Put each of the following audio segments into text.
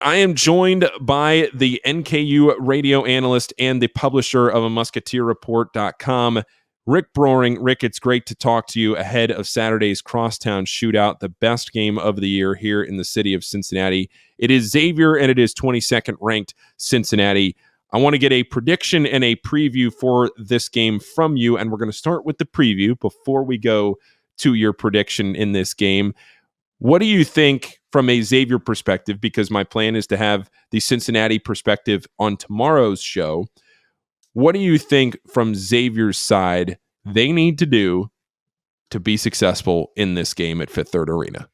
I am joined by the NKU radio analyst and the publisher of a MusketeerReport.com, Rick Broering. Rick, it's great to talk to you ahead of Saturday's Crosstown Shootout, the best game of the year here in the city of Cincinnati. It is Xavier, and it is 22nd ranked Cincinnati. I want to get a prediction and a preview for this game from you, and we're going to start with the preview before we go to your prediction in this game. What do you think from a Xavier perspective? Because my plan is to have the Cincinnati perspective on tomorrow's show. What do you think from Xavier's side they need to do to be successful in this game at Fifth Third Arena?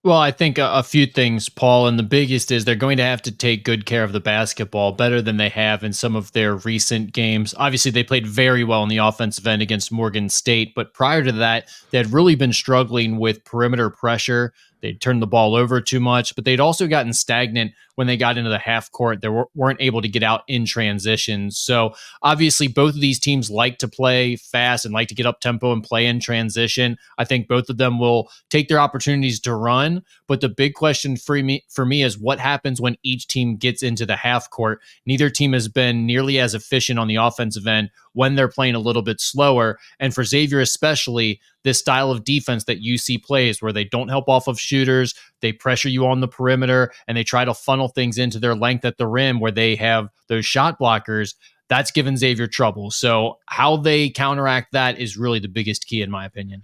Well, I think a few things, Paul, and the biggest is they're going to have to take good care of the basketball better than they have in some of their recent games. Obviously, they played very well in the offensive end against Morgan State, but prior to that, they had really been struggling with perimeter pressure. They'd turned the ball over too much, but they'd also gotten stagnant when they got into the half court. They weren't able to get out in transition. So obviously both of these teams like to play fast and like to get up tempo and play in transition. I think both of them will take their opportunities to run. But the big question for me is what happens when each team gets into the half court. Neither team has been nearly as efficient on the offensive end when they're playing a little bit slower. And for Xavier especially, this style of defense that UC plays where they don't help off of shooters, they pressure you on the perimeter, and they try to funnel things into their length at the rim where they have those shot blockers, that's given Xavier trouble. So how they counteract that is really the biggest key in my opinion.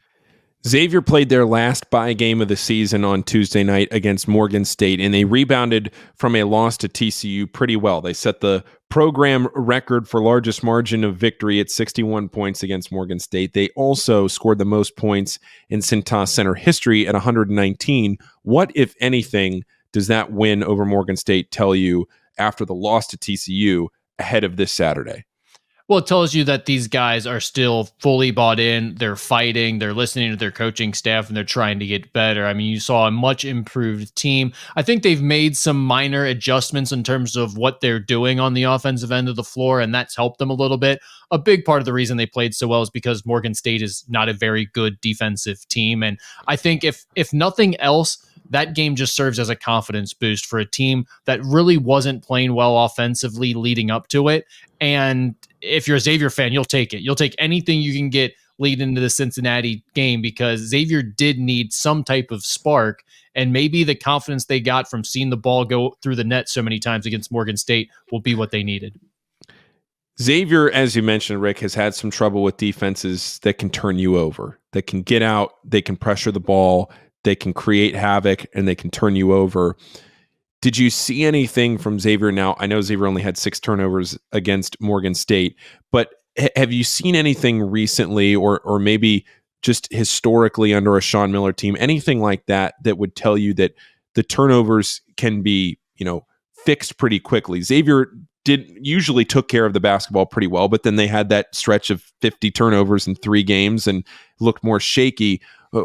Xavier played their last bye game of the season on Tuesday night against Morgan State, and they rebounded from a loss to TCU pretty well. They set the program record for largest margin of victory at 61 points against Morgan State. They also scored the most points in Cintas Center history at 119. What, if anything, does that win over Morgan State tell you after the loss to TCU ahead of this Saturday? Well, it tells you that these guys are still fully bought in. They're fighting. They're listening to their coaching staff, and they're trying to get better. I mean, you saw a much improved team. I think they've made some minor adjustments in terms of what they're doing on the offensive end of the floor, and that's helped them a little bit. A big part of the reason they played so well is because Morgan State is not a very good defensive team. And I think if nothing else, that game just serves as a confidence boost for a team that really wasn't playing well offensively leading up to it. And if you're a Xavier fan, you'll take it. You'll take anything you can get leading into the Cincinnati game because Xavier did need some type of spark, and maybe the confidence they got from seeing the ball go through the net so many times against Morgan State will be what they needed. Xavier, as you mentioned, Rick, has had some trouble with defenses that can turn you over, that can get out, they can pressure the ball, they can create havoc, and they can turn you over. Did you see anything from Xavier? Now, I know Xavier only had 6 turnovers against Morgan State, but have you seen anything recently or maybe just historically under a Sean Miller team, anything like that that would tell you that the turnovers can be, fixed pretty quickly? Xavier usually took care of the basketball pretty well, but then they had that stretch of 50 turnovers in 3 games and looked more shaky.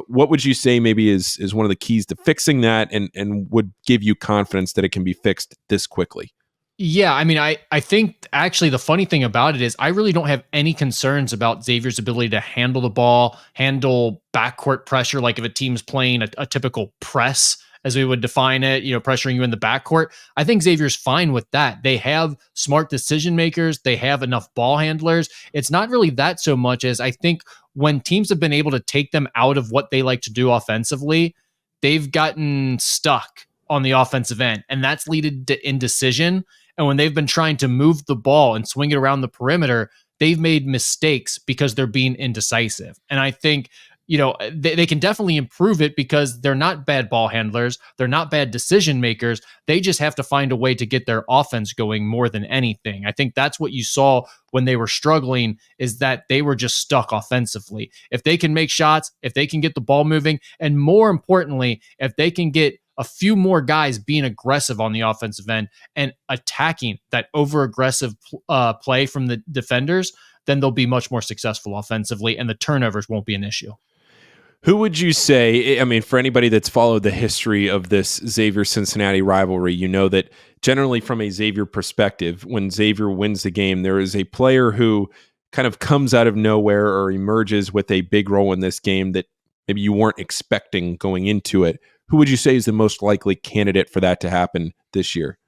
What would you say maybe is one of the keys to fixing that and would give you confidence that it can be fixed this quickly? Yeah, I mean, I think actually the funny thing about it is I really don't have any concerns about Xavier's ability to handle the ball, handle backcourt pressure, like if a team's playing a typical press, as we would define it, pressuring you in the backcourt. I think Xavier's fine with that. They have smart decision makers. They have enough ball handlers. It's not really that so much as I think when teams have been able to take them out of what they like to do offensively, they've gotten stuck on the offensive end, and that's led to indecision. And when they've been trying to move the ball and swing it around the perimeter, they've made mistakes because they're being indecisive. And I think they can definitely improve it because they're not bad ball handlers. They're not bad decision makers. They just have to find a way to get their offense going more than anything. I think that's what you saw when they were struggling, is that they were just stuck offensively. If they can make shots, if they can get the ball moving, and more importantly, if they can get a few more guys being aggressive on the offensive end and attacking that over-aggressive play from the defenders, then they'll be much more successful offensively, and the turnovers won't be an issue. Who would you say, for anybody that's followed the history of this Xavier-Cincinnati rivalry, you know that generally from a Xavier perspective, when Xavier wins the game, there is a player who kind of comes out of nowhere or emerges with a big role in this game that maybe you weren't expecting going into it. who would you say is the most likely candidate for that to happen this year?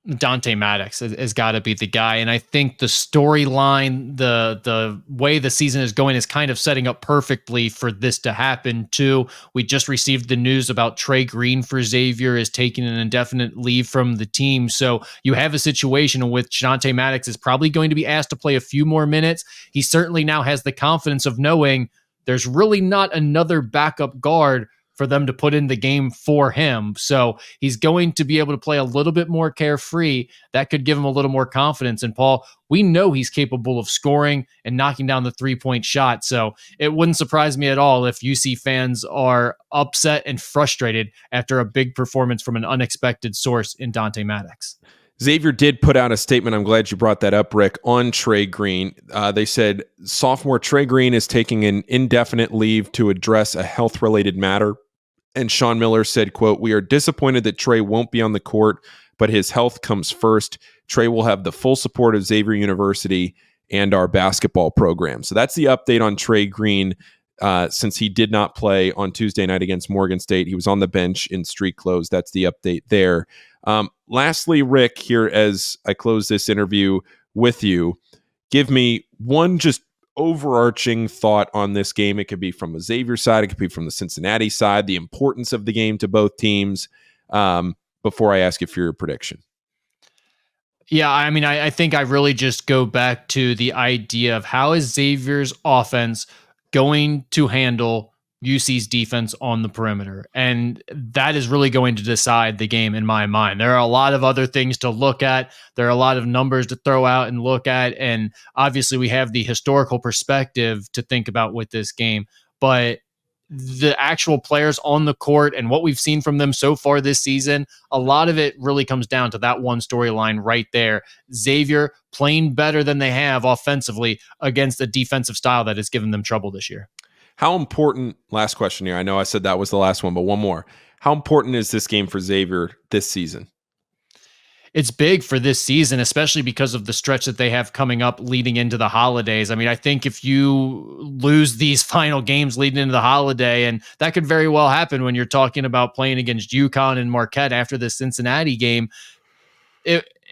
Dante Maddox has got to be the guy. And I think the storyline, the way the season is going is kind of setting up perfectly for this to happen too. We just received the news about Trey Green for Xavier is taking an indefinite leave from the team. So you have a situation in which Dante Maddox is probably going to be asked to play a few more minutes. He certainly now has the confidence of knowing there's really not another backup guard for them to put in the game for him. So he's going to be able to play a little bit more carefree. That could give him a little more confidence. And Paul, we know he's capable of scoring and knocking down the 3-point shot. So it wouldn't surprise me at all if UC fans are upset and frustrated after a big performance from an unexpected source in Dante Maddox. Xavier did put out a statement. I'm glad you brought that up, Rick, on Trey Green. They said sophomore Trey Green is taking an indefinite leave to address a health-related matter. And Sean Miller said, quote, "We are disappointed that Trey won't be on the court, but his health comes first. Trey will have the full support of Xavier University and our basketball program." So that's the update on Trey Green since he did not play on Tuesday night against Morgan State. He was on the bench in street clothes. That's the update there. Lastly, Rick, here as I close this interview with you, give me one just overarching thought on this game. It could be from the Xavier side, it could be from the Cincinnati side, the importance of the game to both teams, before I ask you for your prediction. Yeah, I mean, I think I really just go back to the idea of how is Xavier's offense going to handle UC's defense on the perimeter. And that is really going to decide the game in my mind. There are a lot of other things to look at. There are a lot of numbers to throw out and look at. And obviously we have the historical perspective to think about with this game. But the actual players on the court and what we've seen from them so far this season, a lot of it really comes down to that one storyline right there. Xavier playing better than they have offensively against a defensive style that has given them trouble this year. How important, last question here, I know I said that was the last one, but one more. How important is this game for Xavier this season? It's big for this season, especially because of the stretch that they have coming up leading into the holidays. I mean, I think if you lose these final games leading into the holiday, and that could very well happen when you're talking about playing against UConn and Marquette after the Cincinnati game,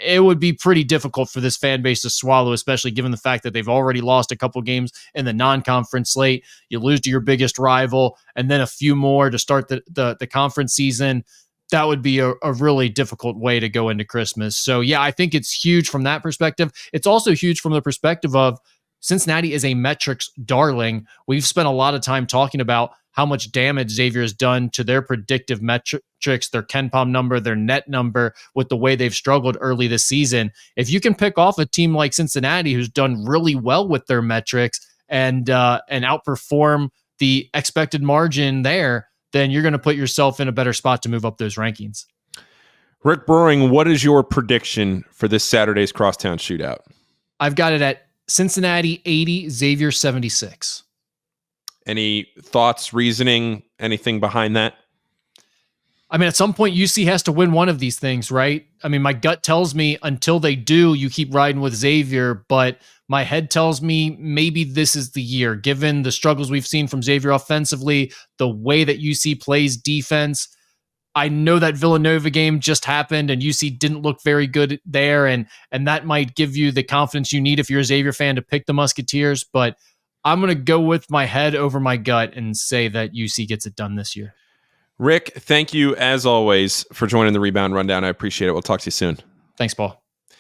it would be pretty difficult for this fan base to swallow, especially given the fact that they've already lost a couple games in the non-conference slate. You lose to your biggest rival and then a few more to start the conference season. That would be a really difficult way to go into Christmas. So yeah, I think it's huge from that perspective. It's also huge from the perspective of Cincinnati is a metrics darling. We've spent a lot of time talking about how much damage Xavier has done to their predictive metrics, their KenPom number, their net number, with the way they've struggled early this season. If you can pick off a team like Cincinnati, who's done really well with their metrics and outperform the expected margin there, then you're going to put yourself in a better spot to move up those rankings. Rick Broering, what is your prediction for this Saturday's Crosstown Shootout? I've got it at Cincinnati 80, Xavier 76. Any thoughts, reasoning, anything behind that? I mean, at some point, UC has to win one of these things, right? I mean, my gut tells me until they do, you keep riding with Xavier, but my head tells me maybe this is the year, given the struggles we've seen from Xavier offensively, the way that UC plays defense. I know that Villanova game just happened and UC didn't look very good there, and that might give you the confidence you need if you're a Xavier fan to pick the Musketeers, but I'm going to go with my head over my gut and say that UC gets it done this year. Rick, thank you as always for joining the Rebound Rundown. I appreciate it. We'll talk to you soon. Thanks, Paul.